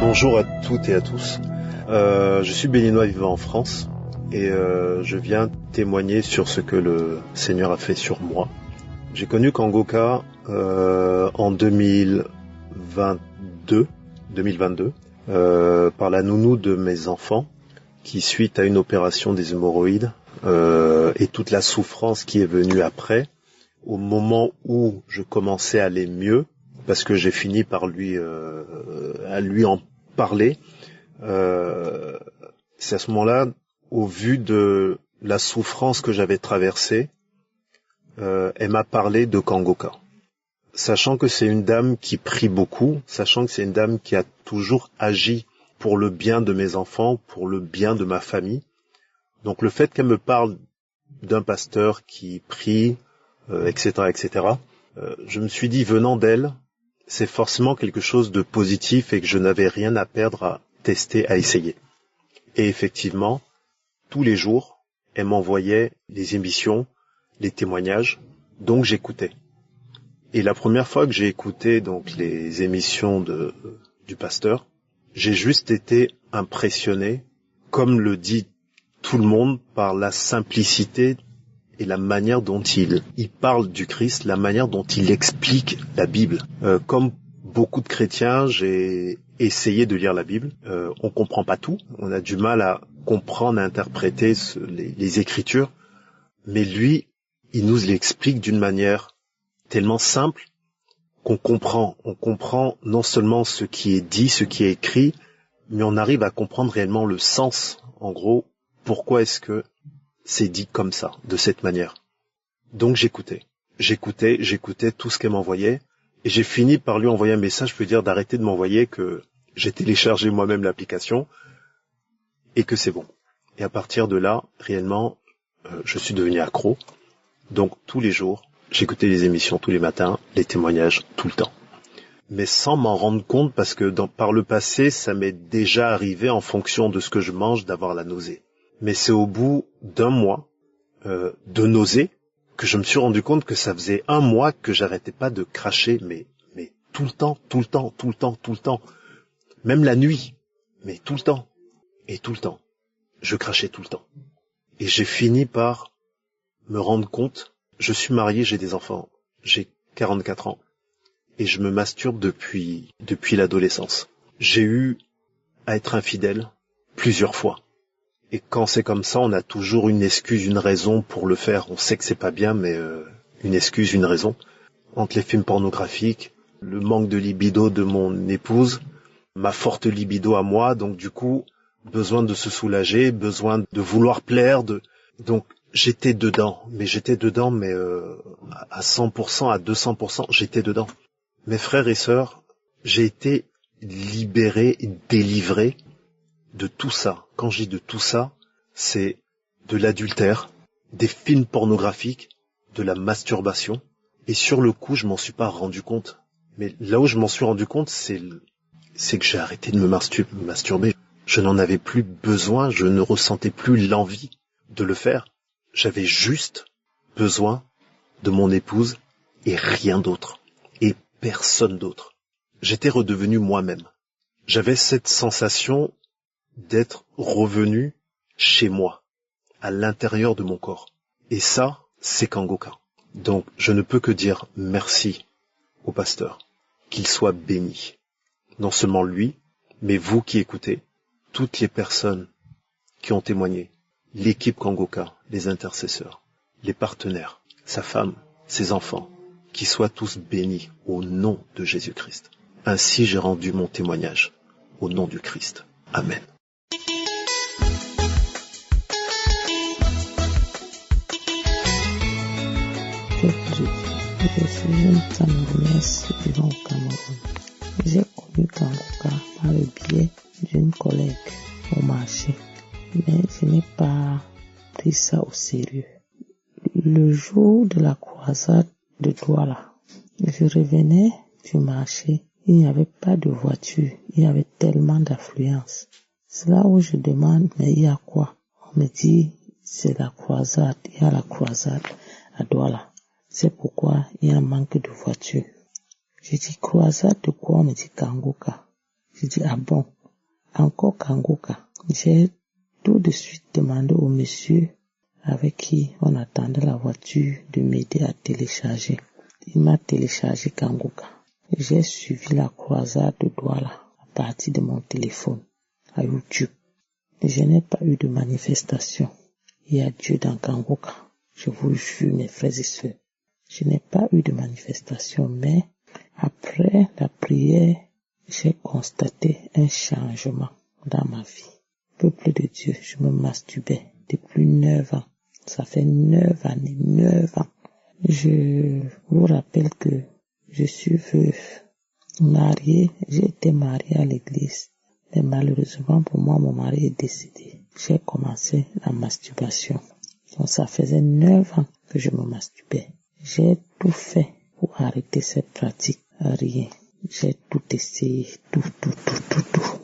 Bonjour à toutes et à tous. Je suis béninois vivant en France et je viens témoigner sur ce que le Seigneur a fait sur moi. J'ai connu Kangoka en 2022 par la nounou de mes enfants qui, suite à une opération des hémorroïdes et toute la souffrance qui est venue après, au moment où je commençais à aller mieux, parce que j'ai fini par lui en parler, c'est à ce moment-là, au vu de la souffrance que j'avais traversée, elle m'a parlé de Kangoka. Sachant que c'est une dame qui prie beaucoup, sachant que c'est une dame qui a toujours agi pour le bien de mes enfants, pour le bien de ma famille. Donc le fait qu'elle me parle d'un pasteur qui prie, etc., je me suis dit, venant d'elle, c'est forcément quelque chose de positif et que je n'avais rien à perdre à tester, à essayer. Et effectivement, tous les jours, elle m'envoyait les émissions, les témoignages, donc j'écoutais. Et la première fois que j'ai écouté donc les émissions du pasteur, j'ai juste été impressionné, comme le dit tout le monde, par la simplicité et la manière dont il parle du Christ, la manière dont il explique la Bible. Comme beaucoup de chrétiens, j'ai essayé de lire la Bible. On comprend pas tout, on a du mal à comprendre, à interpréter les Écritures, mais lui, il nous l'explique d'une manière tellement simple qu'on comprend. On comprend non seulement ce qui est dit, ce qui est écrit, mais on arrive à comprendre réellement le sens. En gros, pourquoi est-ce que c'est dit comme ça, de cette manière. Donc j'écoutais tout ce qu'elle m'envoyait, et j'ai fini par lui envoyer un message, je peux dire d'arrêter de m'envoyer, que j'ai téléchargé moi-même l'application, et que c'est bon. Et à partir de là, réellement, je suis devenu accro. Donc tous les jours, j'écoutais les émissions tous les matins, les témoignages tout le temps. Mais sans m'en rendre compte, parce que par le passé, ça m'est déjà arrivé en fonction de ce que je mange d'avoir la nausée. Mais c'est au bout d'un mois de nausée que je me suis rendu compte que ça faisait un mois que j'arrêtais pas de cracher, mais tout le temps. Même la nuit, mais tout le temps. Et tout le temps. Je crachais tout le temps. Et j'ai fini par me rendre compte, je suis marié, j'ai des enfants, j'ai 44 ans, et je me masturbe depuis l'adolescence. J'ai eu à être infidèle plusieurs fois. Et quand c'est comme ça, on a toujours une excuse, une raison pour le faire. On sait que c'est pas bien, mais une excuse, une raison. Entre les films pornographiques, le manque de libido de mon épouse, ma forte libido à moi, donc du coup, besoin de se soulager, besoin de vouloir plaire, donc j'étais dedans, mais à 100%, à 200%, j'étais dedans. Mes frères et sœurs, j'ai été libéré, délivré de tout ça. Quand je dis de tout ça, c'est de l'adultère, des films pornographiques, de la masturbation. Et sur le coup, je m'en suis pas rendu compte. Mais là où je m'en suis rendu compte, c'est que j'ai arrêté de me masturber. Je n'en avais plus besoin, je ne ressentais plus l'envie de le faire. J'avais juste besoin de mon épouse et rien d'autre. Et personne d'autre. J'étais redevenu moi-même. J'avais cette sensation d'être revenu chez moi, à l'intérieur de mon corps. Et ça, c'est Kangoka. Donc, je ne peux que dire merci au pasteur, qu'il soit béni. Non seulement lui, mais vous qui écoutez, toutes les personnes qui ont témoigné, l'équipe Kangoka, les intercesseurs, les partenaires, sa femme, ses enfants, qu'ils soient tous bénis au nom de Jésus-Christ. Ainsi j'ai rendu mon témoignage, au nom du Christ. Amen. Je suis une Camerounaise vivant au Cameroun. J'ai connu Kangoka par le biais d'une collègue au marché, mais je n'ai pas pris ça au sérieux. Le jour de la croisade de Douala, je revenais du marché, il n'y avait pas de voiture, il y avait tellement d'affluence. C'est là où je demande, mais il y a quoi? On me dit, c'est la croisade, il y a la croisade à Douala. C'est pourquoi il y a un manque de voitures. Je dis croisade de quoi? On me dit Kangoka. Je J'ai dit, ah bon, encore Kangoka. J'ai tout de suite demandé au monsieur avec qui on attendait la voiture de m'aider à télécharger. Il m'a téléchargé Kangoka. J'ai suivi la croisade de Douala à partir de mon téléphone à YouTube. Je n'ai pas eu de manifestation. Il y a Dieu dans Kangoka. Je vous jure, mes frères et sœurs. Je n'ai pas eu de manifestation, mais après la prière, j'ai constaté un changement dans ma vie. Peuple de Dieu, je me masturbais depuis 9 ans. Ça fait 9 années, 9 ans. Je vous rappelle que je suis veuve, mariée, j'ai été mariée à l'église. Mais malheureusement pour moi, mon mari est décédé. J'ai commencé la masturbation. Donc ça faisait 9 ans que je me masturbais. J'ai tout fait pour arrêter cette pratique. Rien. J'ai tout essayé, tout,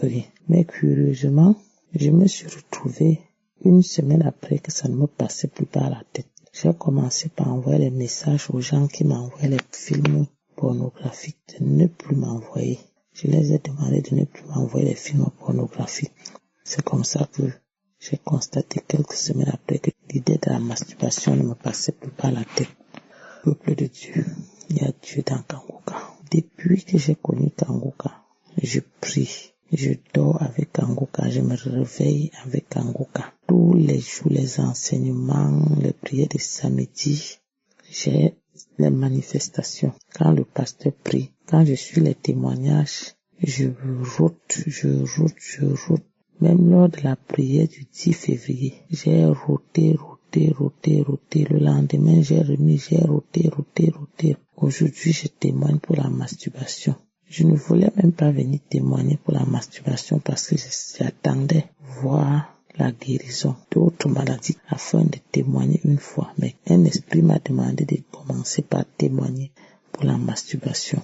rien. Mais curieusement, je me suis retrouvé une semaine après que ça ne me passait plus par la tête. J'ai commencé par envoyer les messages aux gens qui m'envoyaient les films pornographiques de ne plus m'envoyer. Je les ai demandé de ne plus m'envoyer les films pornographiques. C'est comme ça que j'ai constaté quelques semaines après que l'idée de la masturbation ne me passait plus par la tête. Peuple de Dieu, il y a Dieu dans Kangoka. Depuis que j'ai connu Kangoka, je prie, je dors avec Kangoka, je me réveille avec Kangoka. Tous les jours, les enseignements, les prières de samedi, j'ai les manifestations. Quand le pasteur prie, quand je suis les témoignages, je route. Même lors de la prière du 10 février, j'ai roté. Le lendemain, j'ai remis, j'ai roté. Aujourd'hui, je témoigne pour la masturbation. Je ne voulais même pas venir témoigner pour la masturbation parce que j'attendais voir la guérison d'autres maladies afin de témoigner une fois. Mais un esprit m'a demandé de commencer par témoigner pour la masturbation.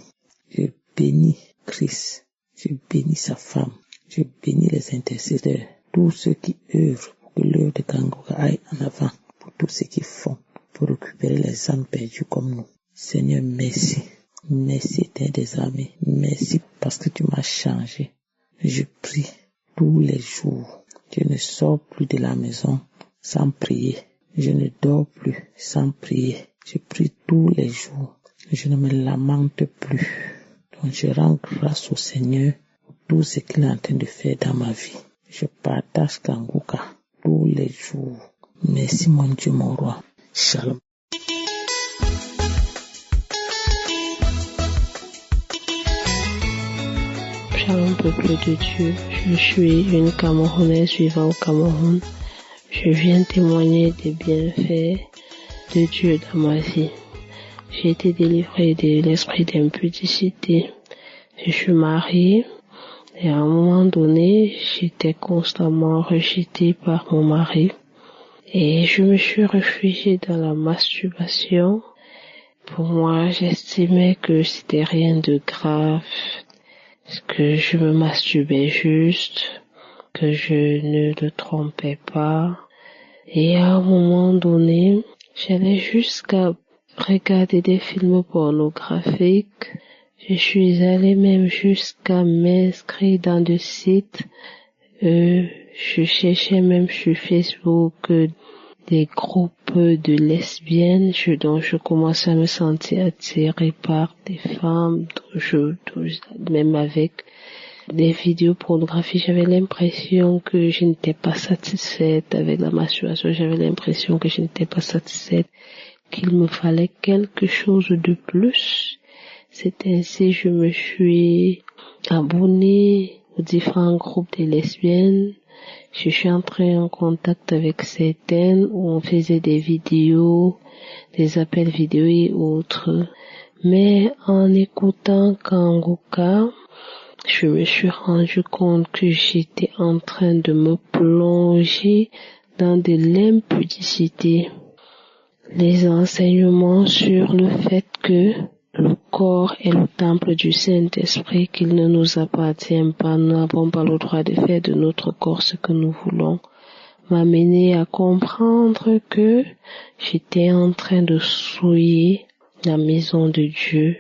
Je bénis Christ, je bénis sa femme, je bénis les intercesseurs, tous ceux qui œuvrent pour que l'œuvre de Kangoka aille en avant, pour tous ceux qui font pour récupérer les âmes perdues comme nous. Seigneur, merci. Merci Éternel des armées. Merci parce que tu m'as changé. Je prie tous les jours. Je ne sors plus de la maison sans prier. Je ne dors plus sans prier. Je prie tous les jours. Je ne me lamente plus. Donc je rends grâce au Seigneur pour tout ce qu'il est en train de faire dans ma vie. Je partage Kangoka tous les jours. Merci mon Dieu, mon roi. Shalom. Shalom peuple de Dieu, je suis une Camerounaise vivant au Cameroun. Je viens témoigner des bienfaits de Dieu dans ma vie. J'ai été délivrée de l'esprit d'impudicité. Je suis mariée et à un moment donné, j'étais constamment rejetée par mon mari. Et je me suis réfugiée dans la masturbation. Pour moi, j'estimais que c'était rien de grave, que je me masturbais juste, que je ne le trompais pas. Et à un moment donné, j'allais jusqu'à regarder des films pornographiques. Je suis allée même jusqu'à m'inscrire dans des sites. Je cherchais même sur Facebook des groupes de lesbiennes dont je commençais à me sentir attirée par des femmes. Même avec des vidéos pornographiques, j'avais l'impression que je n'étais pas satisfaite. Avec la masturbation, j'avais l'impression que je n'étais pas satisfaite, qu'il me fallait quelque chose de plus. C'est ainsi que je me suis abonnée aux différents groupes de lesbiennes. Je suis entrée en contact avec certaines où on faisait des vidéos, des appels vidéo et autres. Mais en écoutant Kangoka, je me suis rendu compte que j'étais en train de me plonger dans de l'impudicité. Les enseignements sur le fait que le corps est le temple du Saint-Esprit, qu'il ne nous appartient pas, nous n'avons pas le droit de faire de notre corps ce que nous voulons, m'a mené à comprendre que j'étais en train de souiller la maison de Dieu.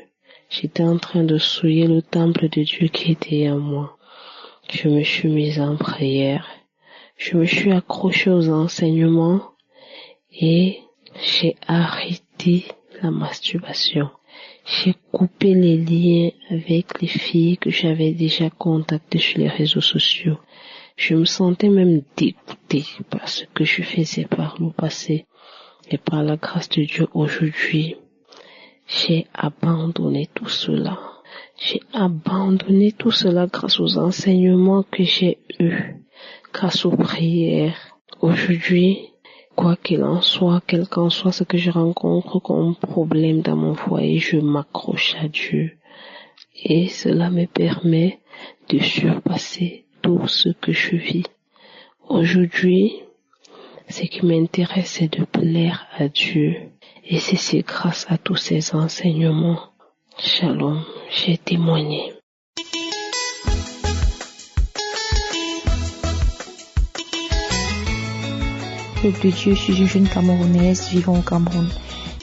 J'étais en train de souiller le temple de Dieu qui était en moi. je me suis mise en prière. Je me suis accrochée aux enseignements et j'ai arrêté la masturbation. J'ai coupé les liens avec les filles que j'avais déjà contactées sur les réseaux sociaux. Je me sentais même dégoûtée par ce que je faisais par le passé. Et par la grâce de Dieu, aujourd'hui, j'ai abandonné tout cela. J'ai abandonné tout cela grâce aux enseignements que j'ai eus, grâce aux prières. Aujourd'hui, quoi qu'il en soit, quel qu'en soit ce que je rencontre comme problème dans mon foyer, je m'accroche à Dieu. Et cela me permet de surpasser tout ce que je vis. Aujourd'hui, ce qui m'intéresse, c'est de plaire à Dieu. Et c'est grâce à tous ces enseignements. Shalom, j'ai témoigné. Peuple de Dieu, je suis une jeune Camerounaise vivant au Cameroun.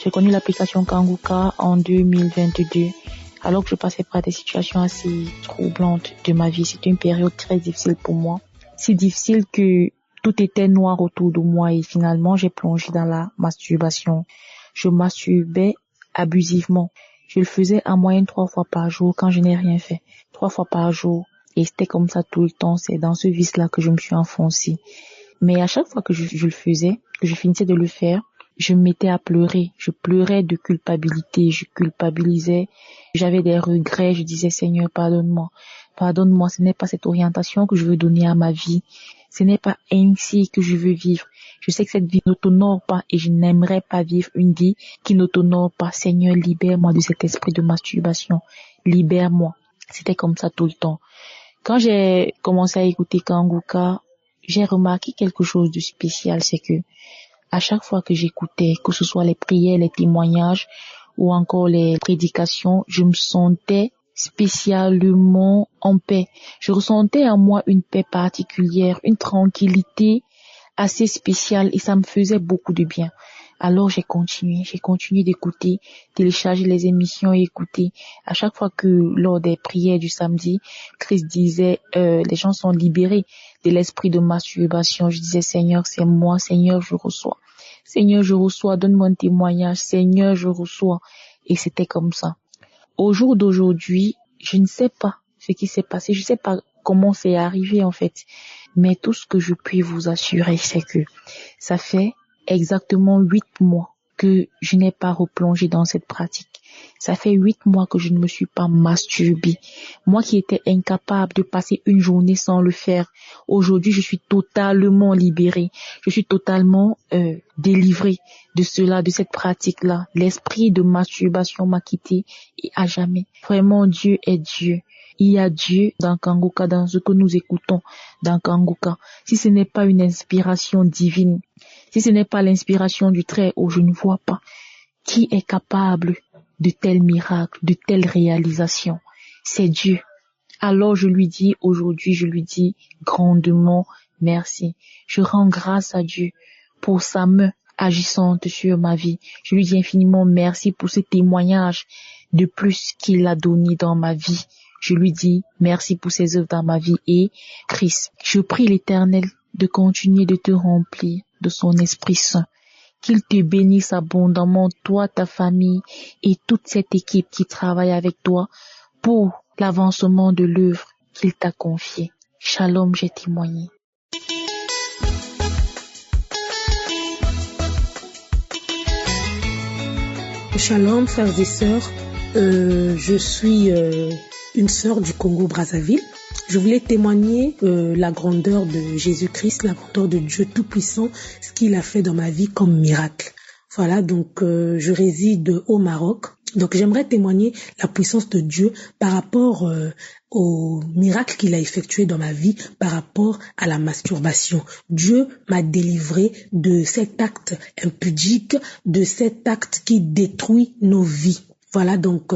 J'ai connu l'application Kanguka en 2022. Alors que je passais par des situations assez troublantes de ma vie. C'était une période très difficile pour moi. Si difficile que tout était noir autour de moi et finalement j'ai plongé dans la masturbation. Je masturbais abusivement. Je le faisais en moyenne 3 fois par jour quand je n'ai rien fait. 3 fois par jour. Et c'était comme ça tout le temps. C'est dans ce vice-là que je me suis enfoncée. Mais à chaque fois que je le faisais, que je finissais de le faire, je me mettais à pleurer. Je pleurais de culpabilité. Je culpabilisais. J'avais des regrets. Je disais, Seigneur, pardonne-moi. Pardonne-moi. Ce n'est pas cette orientation que je veux donner à ma vie. Ce n'est pas ainsi que je veux vivre. Je sais que cette vie n'autonore pas et je n'aimerais pas vivre une vie qui n'autonore pas. Seigneur, libère-moi de cet esprit de masturbation. Libère-moi. C'était comme ça tout le temps. Quand j'ai commencé à écouter Kanguka, j'ai remarqué quelque chose de spécial. C'est que à chaque fois que j'écoutais, que ce soit les prières, les témoignages ou encore les prédications, je me sentais spécialement en paix. Je ressentais en moi une paix particulière, une tranquillité assez spéciale et ça me faisait beaucoup de bien. Alors j'ai continué d'écouter, télécharger les émissions et écouter. À chaque fois que lors des prières du samedi, Christ disait les gens sont libérés de l'esprit de masturbation. Je disais Seigneur, c'est moi, Seigneur, je reçois. Seigneur, je reçois, donne-moi un témoignage. Seigneur, je reçois. Et c'était comme ça. Au jour d'aujourd'hui, je ne sais pas ce qui s'est passé, je ne sais pas comment c'est arrivé en fait. Mais tout ce que je puis vous assurer, c'est que ça fait exactement 8 mois que je n'ai pas replongé dans cette pratique. Ça fait 8 mois que je ne me suis pas masturbée. Moi qui étais incapable de passer une journée sans le faire, aujourd'hui je suis totalement libérée. Je suis totalement délivrée de cela, de cette pratique-là. L'esprit de masturbation m'a quitté et à jamais. Vraiment, Dieu est Dieu. Il y a Dieu dans Kanguka, dans ce que nous écoutons dans Kanguka. Si ce n'est pas une inspiration divine, si ce n'est pas l'inspiration du Très-Haut, je ne vois pas qui est capable de tels miracles, de telles réalisations. C'est Dieu. Alors aujourd'hui, je lui dis grandement merci. Je rends grâce à Dieu pour sa main agissante sur ma vie. Je lui dis infiniment merci pour ce témoignage de plus qu'il a donné dans ma vie. Je lui dis merci pour ses œuvres dans ma vie et Christ, je prie l'Éternel de continuer de te remplir de son Esprit Saint. Qu'il te bénisse abondamment, toi, ta famille et toute cette équipe qui travaille avec toi pour l'avancement de l'œuvre qu'il t'a confiée. Shalom, j'ai témoigné. Shalom, frères et sœurs. Je suis une sœur du Congo-Brazzaville. Je voulais témoigner la grandeur de Jésus-Christ, la grandeur de Dieu Tout-Puissant, ce qu'il a fait dans ma vie comme miracle. Voilà, donc je réside au Maroc. Donc j'aimerais témoigner la puissance de Dieu par rapport au miracle qu'il a effectué dans ma vie, par rapport à la masturbation. Dieu m'a délivré de cet acte impudique, de cet acte qui détruit nos vies. Voilà, donc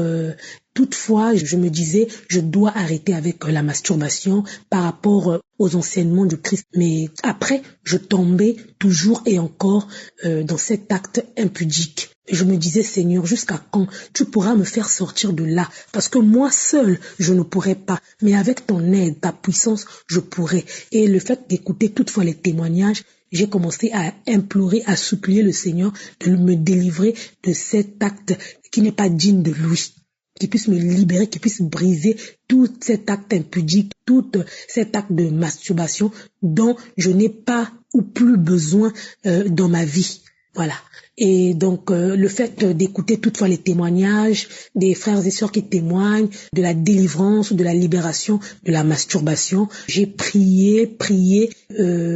toutefois, je me disais, je dois arrêter avec la masturbation par rapport aux enseignements du Christ. Mais après, je tombais toujours et encore dans cet acte impudique. Je me disais, Seigneur, jusqu'à quand tu pourras me faire sortir de là? Parce que moi seul, je ne pourrais pas. Mais avec ton aide, ta puissance, je pourrais. Et le fait d'écouter toutefois les témoignages, j'ai commencé à implorer, à supplier le Seigneur de me délivrer de cet acte qui n'est pas digne de lui. Qui puisse me libérer, qui puisse briser tout cet acte impudique, tout cet acte de masturbation dont je n'ai pas ou plus besoin dans ma vie. Voilà. Et donc, le fait d'écouter toutefois les témoignages des frères et sœurs qui témoignent de la délivrance, de la libération, de la masturbation, j'ai prié,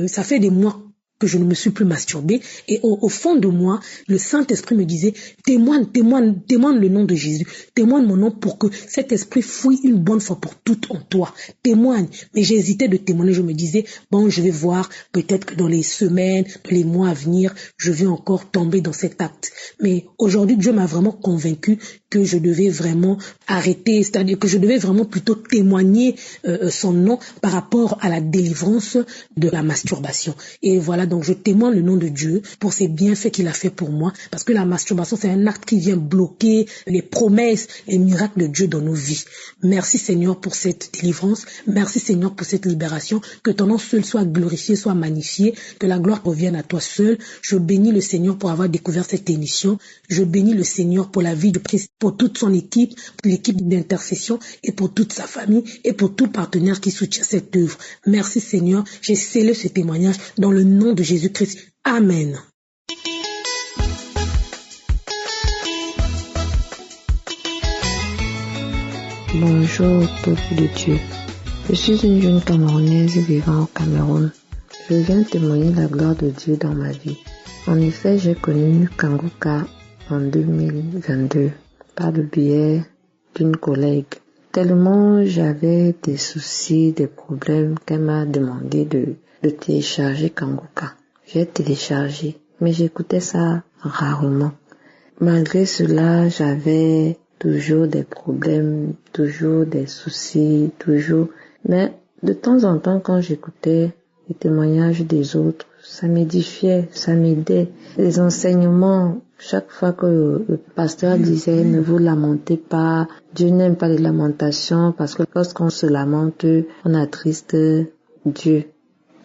ça fait des mois que je ne me suis plus masturbée, et au fond de moi, le Saint-Esprit me disait, témoigne le nom de Jésus, témoigne mon nom pour que cet esprit fouille une bonne fois pour toutes en toi, témoigne. Mais j'hésitais de témoigner, je me disais, bon, je vais voir, peut-être que dans les semaines, dans les mois à venir, je vais encore tomber dans cet acte. Mais aujourd'hui, Dieu m'a vraiment convaincu que je devais vraiment arrêter, c'est-à-dire que je devais vraiment plutôt témoigner son nom par rapport à la délivrance de la masturbation. Et voilà, donc je témoigne le nom de Dieu pour ses bienfaits qu'il a fait pour moi, parce que la masturbation, c'est un acte qui vient bloquer les promesses et les miracles de Dieu dans nos vies. Merci Seigneur pour cette délivrance, merci Seigneur pour cette libération, que ton nom seul soit glorifié, soit magnifié, que la gloire revienne à toi seul. Je bénis le Seigneur pour avoir découvert cette émission, je bénis le Seigneur pour la vie de Christ, pour toute son équipe, pour l'équipe d'intercession et pour toute sa famille et pour tout partenaire qui soutient cette œuvre. Merci Seigneur, j'ai scellé ce témoignage dans le nom de Jésus-Christ. Amen. Bonjour peuple de Dieu. Je suis une jeune Camerounaise vivant au Cameroun. Je viens témoigner la gloire de Dieu dans ma vie. En effet, j'ai connu Kanguka en 2022 par le biais d'une collègue. Tellement j'avais des soucis, des problèmes qu'elle m'a demandé de télécharger Kanguka. J'ai téléchargé, mais j'écoutais ça rarement. Malgré cela, j'avais toujours des problèmes, toujours des soucis, Mais de temps en temps, quand j'écoutais les témoignages des autres, ça m'édifiait, ça m'aidait. Les enseignements, chaque fois que le pasteur disait « Ne vous lamentez pas, Dieu n'aime pas les lamentations parce que lorsqu'on se lamente, on attriste Dieu. »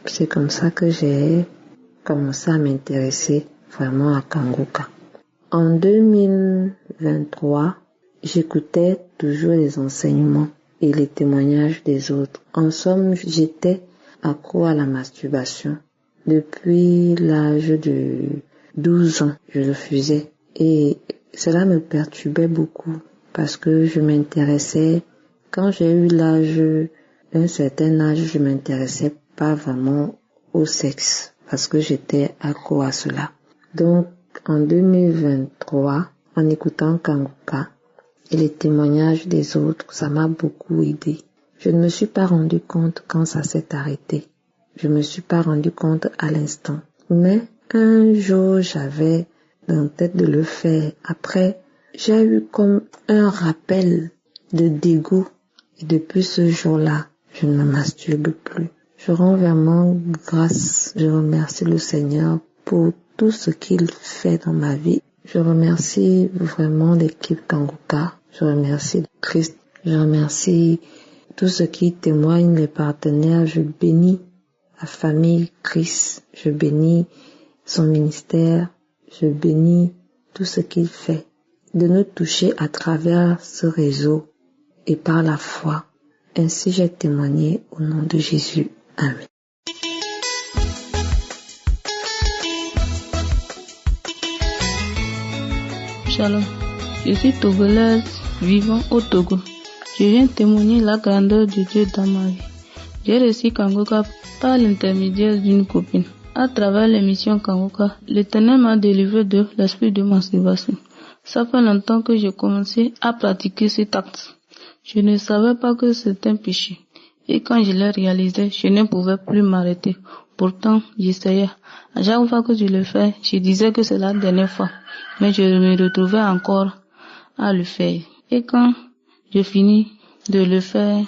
C'est comme ça que j'ai commencé à m'intéresser vraiment à Kanguka. En 2023, j'écoutais toujours les enseignements et les témoignages des autres. En somme, j'étais accro à la masturbation. Depuis l'âge de 12 ans, je le faisais. Et cela me perturbait beaucoup parce que je m'intéressais, quand j'ai eu un certain âge, je m'intéressais pas vraiment au sexe parce que j'étais accro à cela. Donc, en 2023, en écoutant Kanguka et les témoignages des autres, ça m'a beaucoup aidé. Je ne me suis pas rendu compte quand ça s'est arrêté. Je me suis pas rendu compte à l'instant. Mais un jour, j'avais dans la tête de le faire. Après, j'ai eu comme un rappel de dégoût. Et depuis ce jour-là, je ne me masturbe plus. Je rends vraiment grâce. Je remercie le Seigneur pour tout ce qu'il fait dans ma vie. Je remercie vraiment l'équipe Kanguka. Je remercie Christ. Je remercie tous ceux qui témoignent, les partenaires. Je bénis la famille Christ. Je bénis son ministère. Je bénis tout ce qu'il fait. De nous toucher à travers ce réseau et par la foi. Ainsi j'ai témoigné au nom de Jésus. Amen. Shalom, je suis togolaise vivant au Togo. Je viens témoigner la grandeur de Dieu dans ma vie. J'ai reçu Kanguka par l'intermédiaire d'une copine. À travers l'émission Kanguka, l'Éternel m'a délivré de l'esprit de masturbation. Ça fait longtemps que j'ai commencé à pratiquer cet acte. Je ne savais pas que c'était un péché. Et quand je l'ai réalisé, je ne pouvais plus m'arrêter. Pourtant, j'essayais. À chaque fois que je le fais, je disais que c'est la dernière fois. Mais je me retrouvais encore à le faire. Et quand je finis de le faire,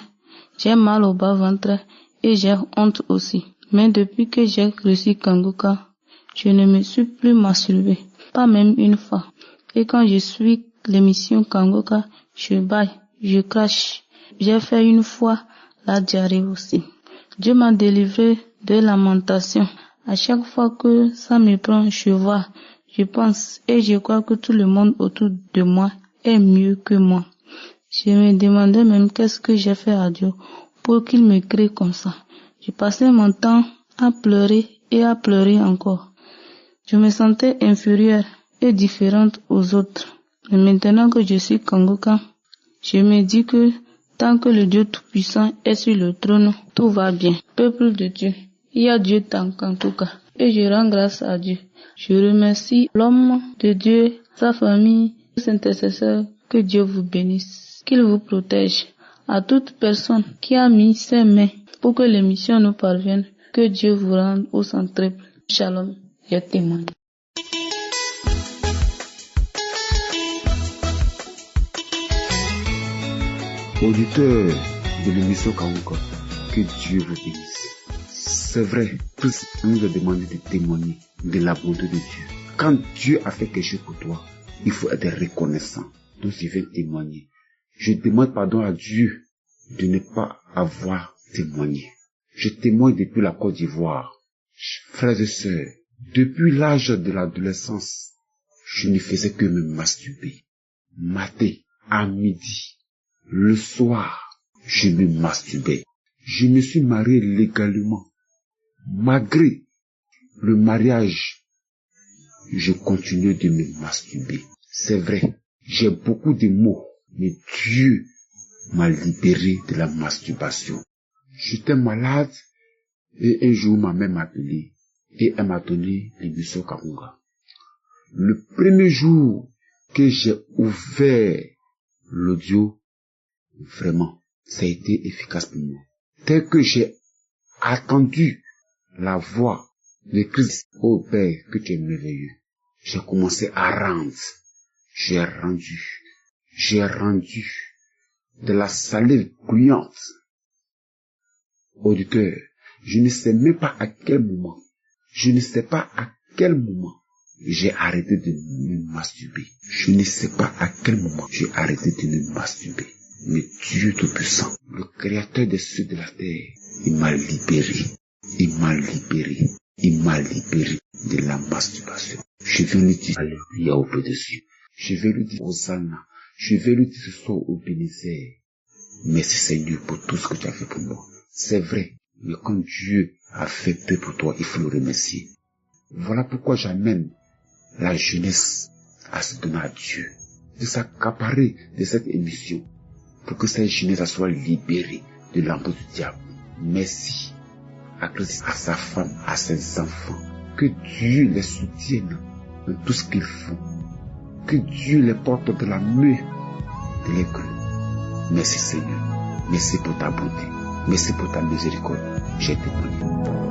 j'ai mal au bas-ventre et j'ai honte aussi. Mais depuis que j'ai reçu Kanguka, je ne me suis plus masturbée. Pas même une fois. Et quand je suis l'émission Kangoka, je baille, je crache. J'ai fait une fois la diarrhée aussi. Dieu m'a délivré de lamentation. À chaque fois que ça me prend, je vois, je pense et je crois que tout le monde autour de moi est mieux que moi. Je me demandais même qu'est-ce que j'ai fait à Dieu pour qu'il me crée comme ça. Je passais mon temps à pleurer et à pleurer encore. Je me sentais inférieure et différente aux autres. Et maintenant que je suis Kangoka, je me dis que tant que le Dieu Tout-Puissant est sur le trône, tout va bien. Peuple de Dieu, il y a Dieu dans Kangoka et je rends grâce à Dieu. Je remercie l'homme de Dieu, sa famille, ses intercesseurs, que Dieu vous bénisse, qu'il vous protège. À toute personne qui a mis ses mains pour que l'émission nous parvienne, que Dieu vous rende au centuple. Shalom, je témoigne. Auditeurs de l'émission Kangoka, que Dieu vous bénisse. C'est vrai, tous nous a demandé de témoigner de la bonté de Dieu. Quand Dieu a fait quelque chose pour toi, il faut être reconnaissant. Donc je vais témoigner. Je demande pardon à Dieu de ne pas avoir témoigné. Je témoigne depuis la Côte d'Ivoire. Frères et sœurs, depuis l'âge de l'adolescence, je ne faisais que me masturber. Matin, à midi, le soir, je me masturbais. Je me suis marié légalement. Malgré le mariage, je continue de me masturber. C'est vrai, j'ai beaucoup de mots, mais Dieu m'a libéré de la masturbation. J'étais malade et un jour ma mère m'a appelé et elle m'a donné l'émission Kangoka. Le premier jour que j'ai ouvert l'audio, vraiment, ça a été efficace pour moi. Tel que j'ai attendu la voix de Christ, ô Père, que tu es merveilleux, j'ai commencé à rendre. J'ai rendu de la salive gluante. Auditeur, je ne sais même pas à quel moment, j'ai arrêté de me masturber. Je ne sais pas à quel moment j'ai arrêté de me masturber. Mais Dieu Tout-Puissant, le Créateur des cieux et de la terre, il m'a libéré de la masturbation. Je vais lui dire Alléluia au Père de Dieu. Je vais lui dire Hosanna. Je vais lui dire ce soir au bénéficiaire. Merci Seigneur pour tout ce que tu as fait pour moi. C'est vrai, mais quand Dieu a fait peu pour toi, il faut le remercier. Voilà pourquoi j'amène la jeunesse à se donner à Dieu, de s'accaparer de cette émission, pour que cette jeunesse soit libérée de l'emprise du diable. Merci à Christ, à sa femme, à ses enfants. Que Dieu les soutienne dans tout ce qu'ils font. Que Dieu les porte de la main de les creux. Merci Seigneur. Merci pour ta bonté. Merci pour ta miséricorde. J'ai témoigné.